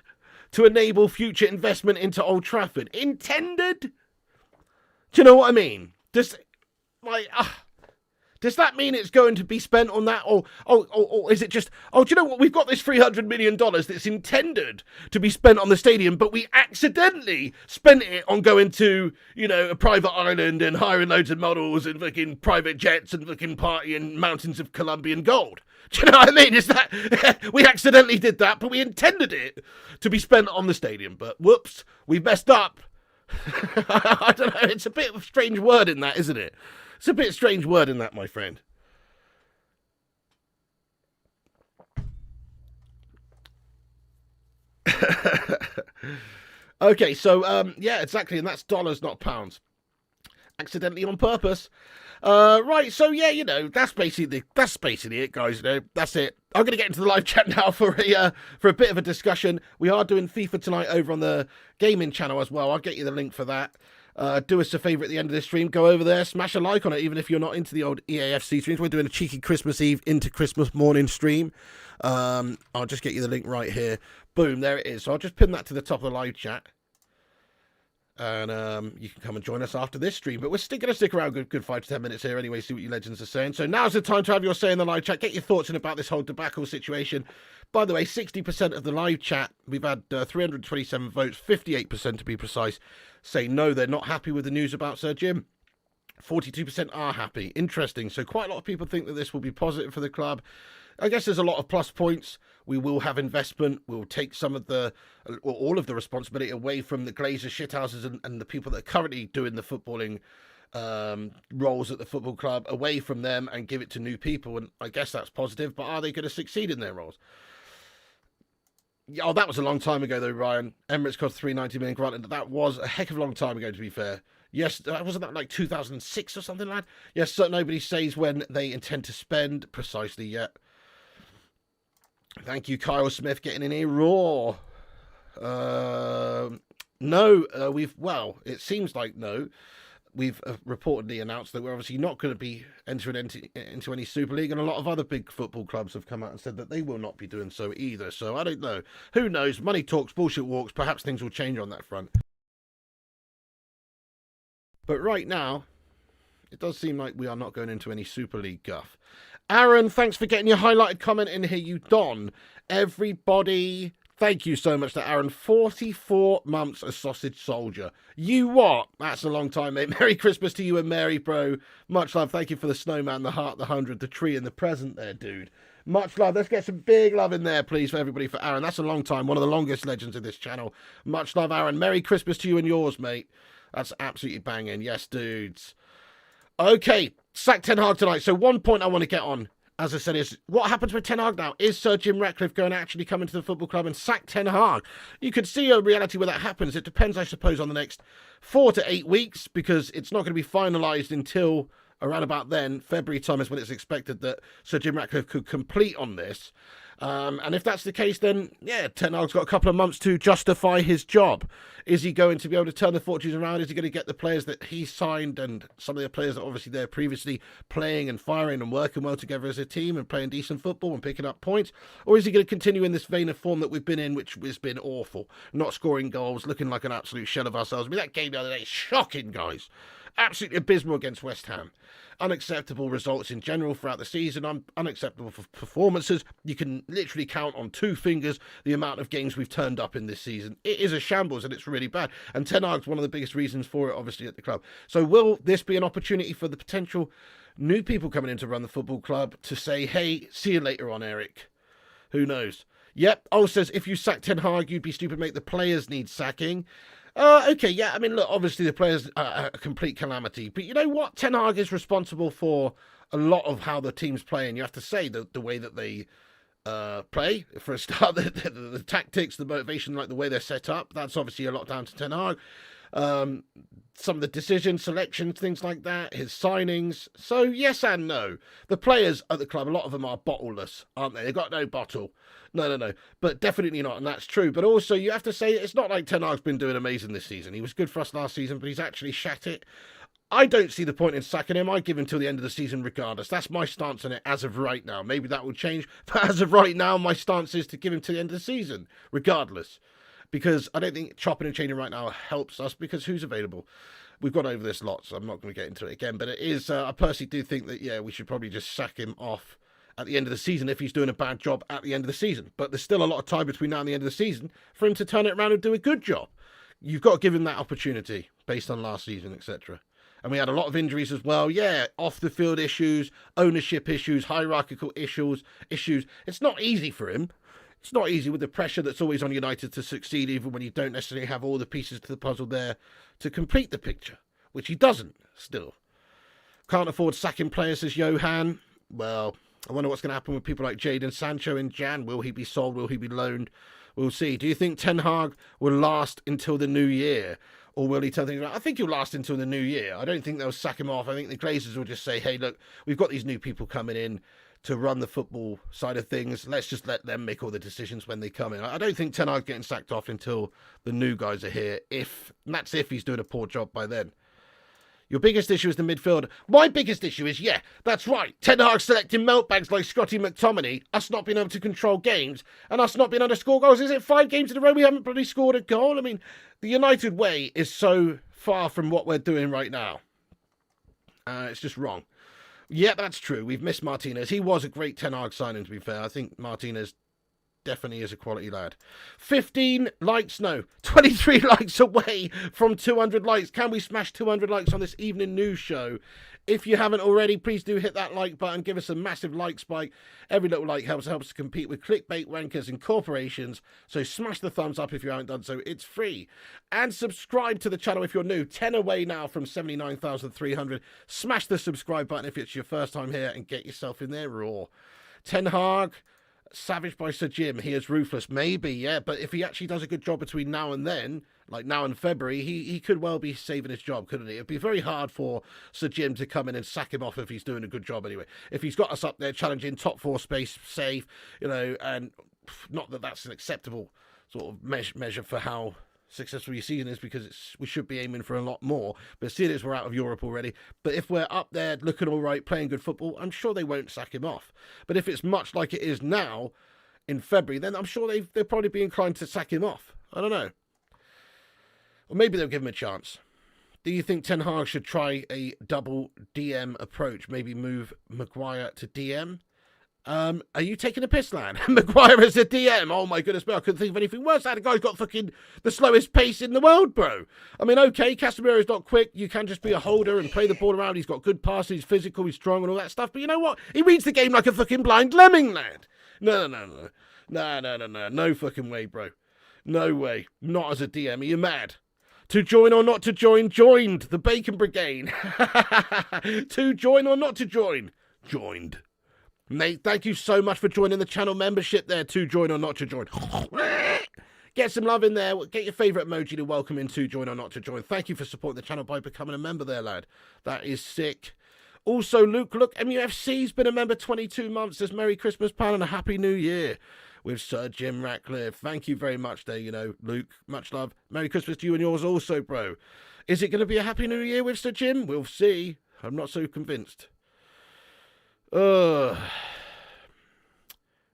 to enable future investment into Old Trafford. Intended? Do you know what I mean? Does that mean it's going to be spent on that? Or is it just, do you know what? We've got this $300 million that's intended to be spent on the stadium, but we accidentally spent it on going to, a private island and hiring loads of models and fucking private jets and fucking partying mountains of Colombian gold. Do you know what I mean? Is that, we accidentally did that, but we intended it to be spent on the stadium. But whoops, we messed up. I don't know, it's a bit of a strange word in that, isn't it? It's a bit strange word in that, my friend. Okay, so, yeah, exactly, and that's dollars, not pounds. Accidentally on purpose. Right, so yeah, that's basically it, guys. That's it. I'm going to get into the live chat now for a bit of a discussion. We are doing FIFA tonight over on the gaming channel as well. I'll get you the link for that. Do us a favour at the end of this stream. Go over there, smash a like on it, even if you're not into the old EAFC streams. We're doing a cheeky Christmas Eve into Christmas morning stream. I'll just get you the link right here. Boom, there it is. So I'll just pin that to the top of the live chat. And you can come and join us after this stream. But we're still going to stick around good 5 to 10 minutes here anyway, see what you legends are saying. So now's the time to have your say in the live chat. Get your thoughts in about this whole debacle situation. By the way, 60% of the live chat, we've had 327 votes, 58% to be precise, say no, they're not happy with the news about Sir Jim. 42% are happy. Interesting. So quite a lot of people think that this will be positive for the club. I guess there's a lot of plus points. We will have investment. We'll take some of the, or all of the responsibility away from the Glazers, shithouses, and the people that are currently doing the footballing roles at the football club, away from them and give it to new people. And I guess that's positive. But are they going to succeed in their roles? Oh, that was a long time ago, though, Ryan. Emirates cost 390 million. Granted, that was a heck of a long time ago, to be fair. Yes, wasn't that like 2006 or something, lad? Yes, so nobody says when they intend to spend precisely yet. Thank you, Kyle Smith, getting in here raw. No, well, it seems like no. We've reportedly announced that we're obviously not going to be entering into any Super League, and a lot of other big football clubs have come out and said that they will not be doing so either. So I don't know. Who knows? Money talks, bullshit walks. Perhaps things will change on that front. But right now, it does seem like we are not going into any Super League guff. Aaron, thanks for getting your highlighted comment in here, you don. Everybody, thank you so much to Aaron. 44 months a sausage soldier. You what? That's a long time, mate. Merry Christmas to you and Mary, bro. Much love. Thank you for the snowman, the heart, the 100, the tree, and the present there, dude. Much love. Let's get some big love in there, please, for everybody, for Aaron. That's a long time. One of the longest legends of this channel. Much love, Aaron. Merry Christmas to you and yours, mate. That's absolutely banging. Yes, dudes. Okay, sack Ten Hag tonight. So one point I want to get on, as I said, is what happens with Ten Hag now? Is Sir Jim Ratcliffe going to actually come into the football club and sack Ten Hag? You could see a reality where that happens. It depends, I suppose, on the next 4 to 8 weeks, because it's not going to be finalised until around about then. February time is when it's expected that Sir Jim Ratcliffe could complete on this. And if that's the case, then, yeah, Ten Hag's got a couple of months to justify his job. Is he going to be able to turn the fortunes around? Is he going to get the players that he signed and some of the players that obviously there previously playing and firing and working well together as a team and playing decent football and picking up points? Or is he going to continue in this vein of form that we've been in, which has been awful? Not scoring goals, looking like an absolute shell of ourselves. I mean, that game the other day, shocking, guys. Absolutely abysmal against West Ham. Unacceptable results in general throughout the season. Unacceptable performances. You can literally count on 2 fingers the amount of games we've turned up in this season. It is a shambles and it's really bad. And Ten Hag's one of the biggest reasons for it, obviously, at the club. So will this be an opportunity for the potential new people coming in to run the football club to say, hey, see you later on, Eric? Who knows? Yep. Oh, says, if you sack Ten Hag, you'd be stupid, mate. The players need sacking. Okay, yeah, I mean, look, obviously the players are a complete calamity. But you know what? Ten Hag is responsible for a lot of how the team's playing. You have to say the way that they play, for a start, the tactics, the motivation, like the way they're set up. That's obviously a lot down to Ten Hag. Some of the decisions, selections, things like that, his signings. So yes and no. The players at the club, a lot of them are bottleless, aren't they? They've got no bottle. No. But definitely not, and that's true. But also, you have to say, it's not like Ten Hag's been doing amazing this season. He was good for us last season, but he's actually shat it. I don't see the point in sacking him. I give him till the end of the season regardless. That's my stance on it as of right now. Maybe that will change, but as of right now, my stance is to give him till the end of the season, regardless. Because I don't think chopping and changing right now helps us, because who's available? We've gone over this lot, so I'm not going to get into it again. But it is, I personally do think that, yeah, we should probably just sack him off at the end of the season if he's doing a bad job at the end of the season. But there's still a lot of time between now and the end of the season for him to turn it around and do a good job. You've got to give him that opportunity based on last season, etc. And we had a lot of injuries as well. Yeah, off-the-field issues, ownership issues, hierarchical issues. It's not easy for him. It's not easy with the pressure that's always on United to succeed, even when you don't necessarily have all the pieces to the puzzle there to complete the picture, which he doesn't still. Can't afford sacking players, says Johan. Well, I wonder what's going to happen with people like Jadon Sancho in Jan. Will he be sold? Will he be loaned? We'll see. Do you think Ten Hag will last until the new year? Or will he turn things around? I think he'll last until the new year. I don't think they'll sack him off. I think the Glazers will just say, hey, look, we've got these new people coming in to run the football side of things. Let's just let them make all the decisions when they come in. I don't think Ten Hag's getting sacked off until the new guys are here. And that's if he's doing a poor job by then. Your biggest issue is the midfield. My biggest issue is, yeah, that's right. Ten Hag selecting meltbags like Scotty McTominay, us not being able to control games, and us not being able to score goals. Is it 5 games in a row we haven't bloody scored a goal? I mean, the United way is so far from what we're doing right now. It's just wrong. Yeah, that's true. We've missed Martinez. He was a great Ten Hag signing, to be fair. I think Martinez definitely is a quality lad. 15 likes, no, 23 likes away from 200 likes. Can we smash 200 likes on this evening news show? If you haven't already, please do hit that like button. Give us a massive like spike. Every little like helps us compete with clickbait rankers and corporations. So smash the thumbs up if you haven't done so. It's free. And subscribe to the channel if you're new. 10 away now from 79,300. Smash the subscribe button if it's your first time here and get yourself in there raw. Ten Hag, savaged by Sir Jim. He is ruthless. Maybe, yeah. But if he actually does a good job between now and then, like now in February, he could well be saving his job, couldn't he? It'd be very hard for Sir Jim to come in and sack him off if he's doing a good job anyway. If he's got us up there challenging top 4 space, safe, you know, and not that that's an acceptable sort of measure for how successful your season is, because we should be aiming for a lot more. But seeing as we're out of Europe already, but if we're up there looking all right, playing good football, I'm sure they won't sack him off. But if it's much like it is now in February, then I'm sure they'll probably be inclined to sack him off. I don't know. Or maybe they'll give him a chance. Do you think Ten Hag should try a double DM approach? Maybe move Maguire to DM? Are you taking a piss, lad? Maguire as a DM? Oh my goodness, bro. I couldn't think of anything worse. That guy's got fucking the slowest pace in the world, bro. I mean, okay, Casemiro's not quick. You can just be a holder and play the ball around. He's got good passes, he's physical, he's strong and all that stuff. But you know what? He reads the game like a fucking blind lemming, lad. No. No fucking way, bro. No way. Not as a DM. Are you mad? To join or not to join? Joined. The Bacon Brigade. To join or not to join? Joined. Nate, thank you so much for joining the channel membership there. To join or not to join. Get some love in there. Get your favourite emoji to welcome in to join or not to join. Thank you for supporting the channel by becoming a member there, lad. That is sick. Also, Luke, look, MUFC's been a member 22 months. Says Merry Christmas, pal, and a Happy New Year with Sir Jim Ratcliffe. Thank you very much there, you know, Luke. Much love. Merry Christmas to you and yours also, bro. Is it going to be a Happy New Year with Sir Jim? We'll see. I'm not so convinced.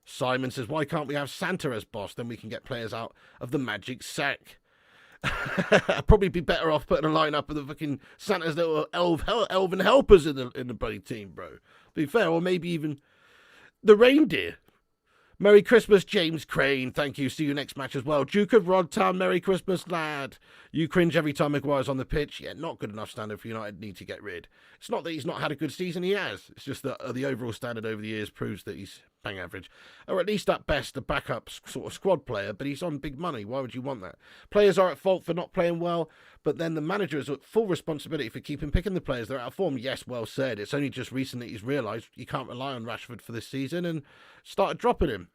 Simon says, why can't we have Santa as boss? Then we can get players out of the magic sack. I'd probably be better off putting a lineup of the fucking Santa's little elven helpers in the bloody team, bro. Be fair, or maybe even the reindeer. Merry Christmas, James Crane. Thank you. See you next match as well. Duke of Rodtown, Merry Christmas, lad. You cringe every time Maguire's on the pitch. Yeah, not good enough standard for United. Need to get rid. It's not that he's not had a good season. He has. It's just that the overall standard over the years proves that he's bang average. Or at least at best a backup sort of squad player, but he's on big money. Why would you want that? Players are at fault for not playing well, but then the manager is at full responsibility for keeping picking the players. They're out of form. Yes, well said. It's only just recently he's realised you can't rely on Rashford for this season and started dropping him.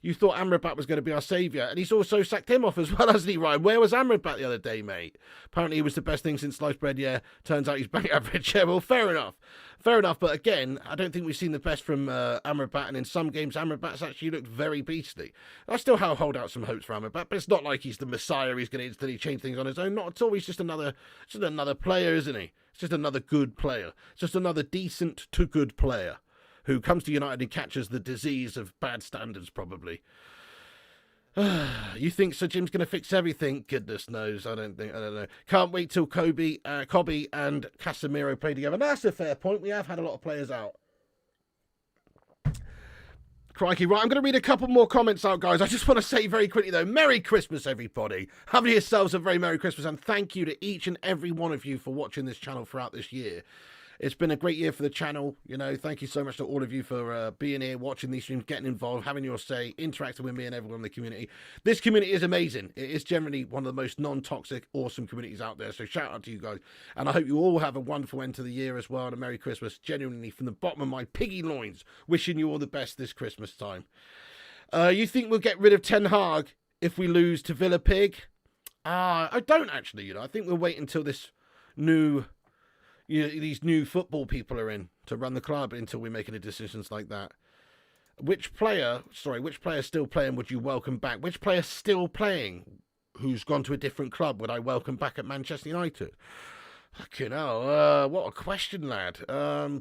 You thought Amrabat was going to be our saviour, and he's also sacked him off as well, hasn't he, Ryan? Where was Amrabat the other day, mate? Apparently he was the best thing since sliced bread, yeah. Turns out he's bang average, yeah. Well, fair enough. Fair enough, but again, I don't think we've seen the best from Amrabat, and in some games, Amrabat's actually looked very beastly. I still hold out some hopes for Amrabat, but it's not like he's the messiah. He's going to instantly change things on his own. Not at all. He's just another player, isn't he? It's just another good player. It's just another decent to good player who comes to United and catches the disease of bad standards, probably. You think Sir Jim's going to fix everything? Goodness knows. I don't know. Can't wait till Kobe and Casemiro play together. That's a fair point. We have had a lot of players out. Crikey. Right, I'm going to read a couple more comments out, guys. I just want to say very quickly, though, Merry Christmas, everybody. Have yourselves a very Merry Christmas, and thank you to each and every one of you for watching this channel throughout this year. It's been a great year for the channel. You know, thank you so much to all of you for being here, watching these streams, getting involved, having your say, interacting with me and everyone in the community. This community is amazing. It is generally one of the most non-toxic, awesome communities out there. So shout out to you guys. And I hope you all have a wonderful end to the year as well, and a Merry Christmas. Genuinely, from the bottom of my piggy loins, wishing you all the best this Christmas time. You think we'll get rid of Ten Hag if we lose to Villa Pig? I don't actually, you know. I think we'll wait until this new... these new football people are in to run the club until we make any decisions like that. Which player still playing would you welcome back? Which player still playing who's gone to a different club would I welcome back at Manchester United? Fucking hell, what a question, lad. You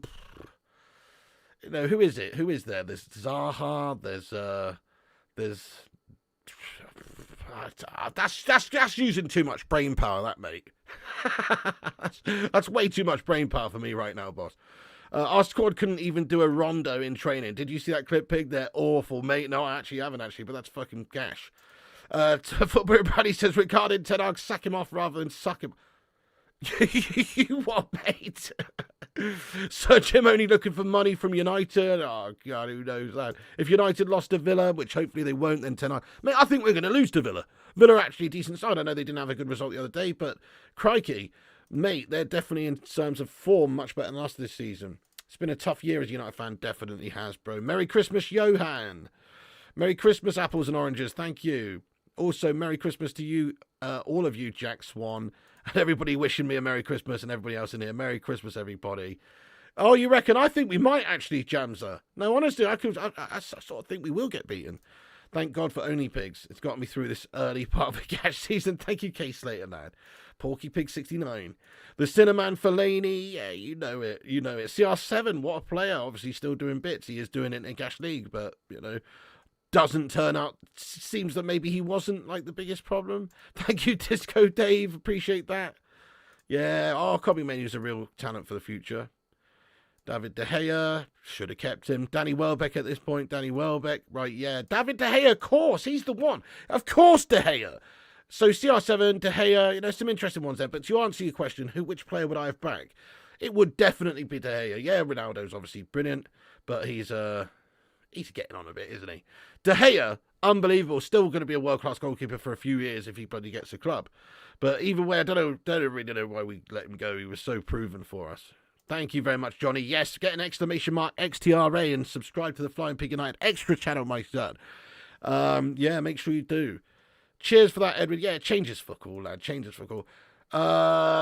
know, who is it? Who is there? There's Zaha, there's that's using too much brain power, that, mate. That's way too much brain power for me right now, boss. Our squad couldn't even do a rondo in training. Did you see that clip, Pig? They're awful, mate. No, I actually haven't, but that's fucking gash. Football Buddy says, Ricardo Ten Hag, sack him off rather than suck him. You what, mate? Sir Jim only looking for money from United. Oh, God, who knows that? If United lost to Villa, which hopefully they won't, then Ten Hag... Mate, I think we're going to lose to Villa. Villa are actually a decent side. I know they didn't have a good result the other day, but crikey, mate, they're definitely in terms of form much better than us this season. It's been a tough year as a United fan, definitely has, bro. Merry Christmas, Johan. Merry Christmas, apples and oranges. Thank you. Also, Merry Christmas to you, all of you, Jack Swan, and everybody wishing me a Merry Christmas and everybody else in here. Merry Christmas, everybody. Oh, you reckon? I think we might actually, Jamza. No, honestly, I sort of think we will get beaten. Thank God for Only Pigs. It's got me through this early part of the cash season. Thank you, K Slater, lad. Porky Pig 69. The Cinnamon Fellaini. Yeah, you know it. You know it. CR7, what a player. Obviously still doing bits. He is doing it in Gash League, but, you know, doesn't turn out. Seems that maybe he wasn't, like, the biggest problem. Thank you, Disco Dave. Appreciate that. Yeah, Copy Menu's a real talent for the future. David De Gea, should have kept him. Danny Welbeck at this point. Danny Welbeck, right, yeah. David De Gea, of course, he's the one. Of course, De Gea. So CR7, De Gea, you know, some interesting ones there. But to answer your question, which player would I have back? It would definitely be De Gea. Yeah, Ronaldo's obviously brilliant, but he's getting on a bit, isn't he? De Gea, unbelievable. Still going to be a world-class goalkeeper for a few years if he bloody gets a club. But either way, I don't really know why we let him go. He was so proven for us. Thank you very much, Johnny. Yes, get an exclamation mark XTRA and subscribe to the Flying Pig United Extra channel, my son. Yeah, make sure you do. Cheers for that, Edward. Yeah, changes for cool, lad. Changes for cool.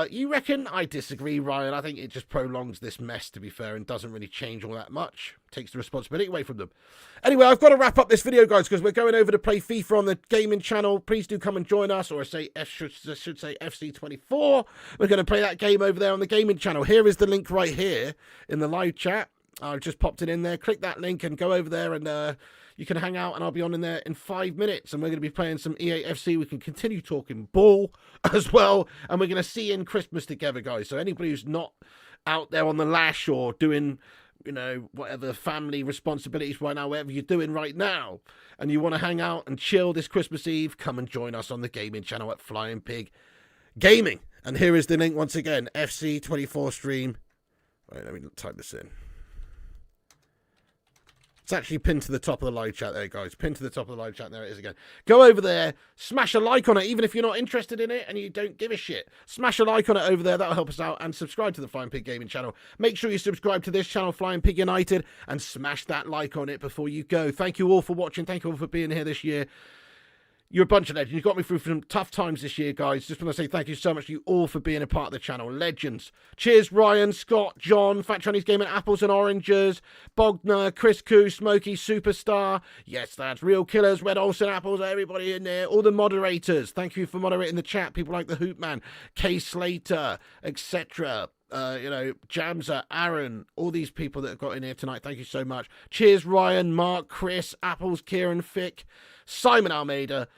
You reckon? I disagree, Ryan. I think it just prolongs this mess, to be fair, and doesn't really change all that much. Takes the responsibility away from them. Anyway, I've got to wrap up this video, guys, because we're going over to play FIFA on the gaming channel. Please do come and join us, or I should say FC24. We're going to play that game over there on the gaming channel. Here is the link right here in the live chat. I've just popped it in there. Click that link and go over there and... you can hang out and I'll be on in there in 5 minutes. And we're going to be playing some EAFC. We can continue talking ball as well. And we're going to see in Christmas together, guys. So anybody who's not out there on the lash or doing, you know, whatever family responsibilities right now, whatever you're doing right now, and you want to hang out and chill this Christmas Eve, come and join us on the gaming channel at Flying Pig Gaming. And here is the link once again, FC24 stream. Wait, let me type this in. It's actually pinned to the top of the live chat there, guys. Pinned to the top of the live chat. There it is again. Go over there. Smash a like on it, even if you're not interested in it and you don't give a shit. Smash a like on it over there. That'll help us out. And subscribe to the Flying Pig Gaming channel. Make sure you subscribe to this channel, Flying Pig United, and smash that like on it before you go. Thank you all for watching. Thank you all for being here this year. You're a bunch of legends. You got me through some tough times this year, guys. Just want to say thank you so much to you all for being a part of the channel. Legends. Cheers, Ryan, Scott, John, Fat Chinese Gaming, Apples and Oranges, Bogner, Chris Koo, Smokey, Superstar. Yes, that's Real Killers, Red Olsen, Apples, everybody in there. All the moderators. Thank you for moderating the chat. People like the Hoopman, K Slater, etc. You know, Jamza, Aaron, all these people that have got in here tonight. Thank you so much. Cheers, Ryan, Mark, Chris, Apples, Kieran, Fick, Simon Almeida,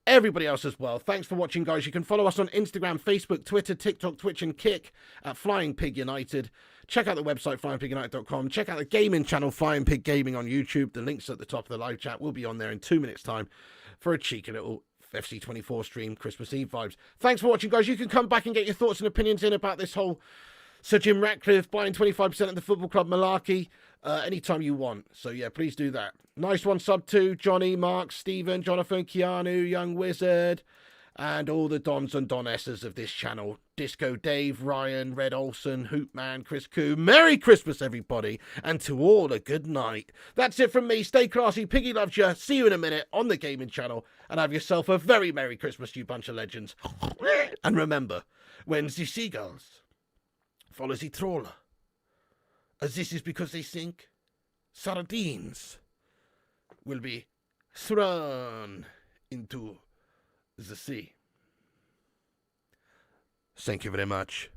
everybody else as well. Thanks for watching, guys. You can follow us on Instagram, Facebook, Twitter, TikTok, Twitch, and Kick at Flying Pig United. Check out the website, flyingpigunited.com. Check out the gaming channel, Flying Pig Gaming on YouTube. The link's at the top of the live chat. We'll be on there in 2 minutes' time for a cheeky little FC24 stream, Christmas Eve vibes. Thanks for watching, guys. You can come back and get your thoughts and opinions in about this whole Sir Jim Ratcliffe buying 25% of the football club malarkey anytime you want. So, yeah, please do that. Nice one, sub 2, Johnny, Mark, Stephen, Jonathan, Keanu, Young Wizard, and all the Dons and Donesses of this channel. Disco Dave, Ryan, Red Olsen, Hoopman, Chris Koo. Merry Christmas, everybody, and to all a good night. That's it from me. Stay classy. Piggy loves you. See you in a minute on the gaming channel, and have yourself a very Merry Christmas, you bunch of legends. And remember, when the seagulls follow the trawler, as this is because they think sardines will be thrown into the sea. Thank you very much.